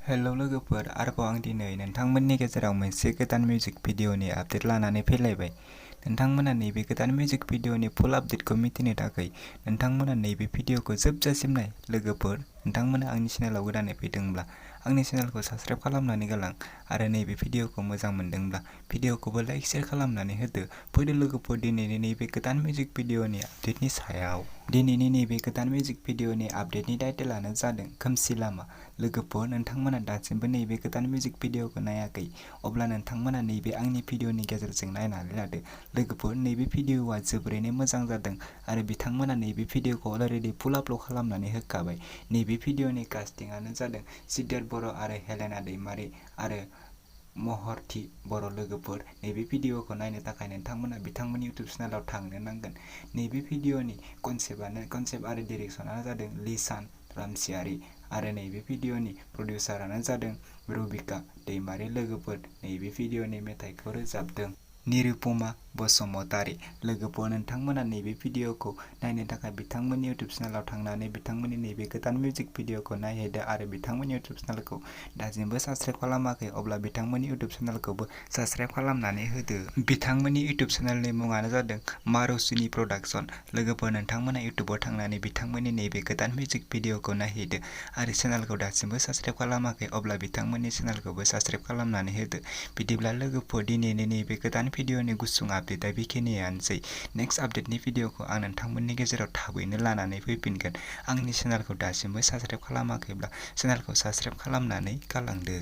Hello लोगोफोर, आरोबाव आं दिनै नोंथांमोननि गेजेराव मोनसे गोदान मिउजिक भिडिअनि आपडेट लानानै फैलायबाय। नोंथांमोना नैबे गोदान मिउजिक भिडिअनि फुल आपडेटखौ मिथिनो थाखाय नोंथांमोना नैबे भिडिअखौ जोबजासिम नाय। लोगोफोर, नोंथांमोना आंनि चेनेलाव गोदानै फैदोंब्ला आंनि चेनेलखौ साबस्क्राइब खालामनानै गालां आरो नैबे भिडिअखौ मोजां मोनदोंब्ला भिडिअखौबो लाइक शेयार खालामनानै होदो। फैदो लोगोफोर, दिनैनि नैबे गोदान मिउजिक भिडिअनि आपडेटनि सायाव। दिनैनि नैबे गोदान मिउजिक भिडिअनि आपडेटनि टाइटेलानो जादों खोमसि लामा। लोगोफोर, नोंथांमोना दासिमबो नैबे गोदान मिउजिक भिडिअखौ नायाखै, अब्ला नोंथांमोना नैबे आंनि भिडिअनि गेजेरजों नायनानै लादो। लोगोफोर, नैबे भिडिअआ जोबोरैनो मोजां जादों आरो बिथांमोना नैबे भिडिअखौ अलरेडि फुल आपल'ड खालामनानै होखाबाय। नैबे भिडिअनि कास्टिंआनो जादों सिद्धार्थ बर' आरो हेलेना दैमारि आरो महरथि बर'। लोगोफोर, नैबे भिडिअखौ नायनो थाखाय नोंथांमोना बिथांमोननि इउटुब चेनेलाव थांनो नांगोन। नैबे भिडिअनि कनसेप्ट आरो डिरेक्सनआ जादों लिसान रामसियारि आरो नैबे भिडिअनि प्रडिउसारानो जादों रबिका दैमारि। लोगोफोर, नैबे भिडिअनि मेथाइखौ रोजाबदों निरुपमा बसुमतारी। लोगोफोर, नोंथांमोना नैबे भिडिअखौ नायनो थाखाय बिथांमोननि इउटुब चेनेलाव थांनानै बिथांमोननि नैबे गोदान मिउजिक भिडिअखौ नायहैदो आरो बिथांमोननि इउटुब चेनेलखौ दासिमबो साबस्क्राइब खालामाखै, अब्ला बिथांमोननि इउटुब चेनेलखौबो साबस्क्राइब खालामनानै होदो। बिथांमोननि इउटुब चेनेलनि मुङानो जादों मारुसिनि प्रडाक्शन। लोगोफोर, नोंथांमोना इउटुबाव थांनानै बिथांमोननि नैबे गोदान मिउजिक भिडिअखौ नायहैदो आरो चेनेलखौ दासिमबो साबस्क्राइब खालामाखै, अब्ला बिथांमोननि चेनेलखौबो साबस्क्राइब खालामनानै होदो। बिदिब्ला लोगोफोर, दिनैनि नैबे गोदान भिडिअनि गुसुं आपडेटआ बेखिनियानोसै। नेक्स्ट आपडेटनि भिडिअखौ आं नोंथांमोननि गेजेराव थाबैनो लानानै फैफिनगोन। आंनि चेनेलखौ दासिमबो साबस्क्राइब खालामाखैब्ला चेनेलखौ साबस्क्राइब खालामनानै गालांदो।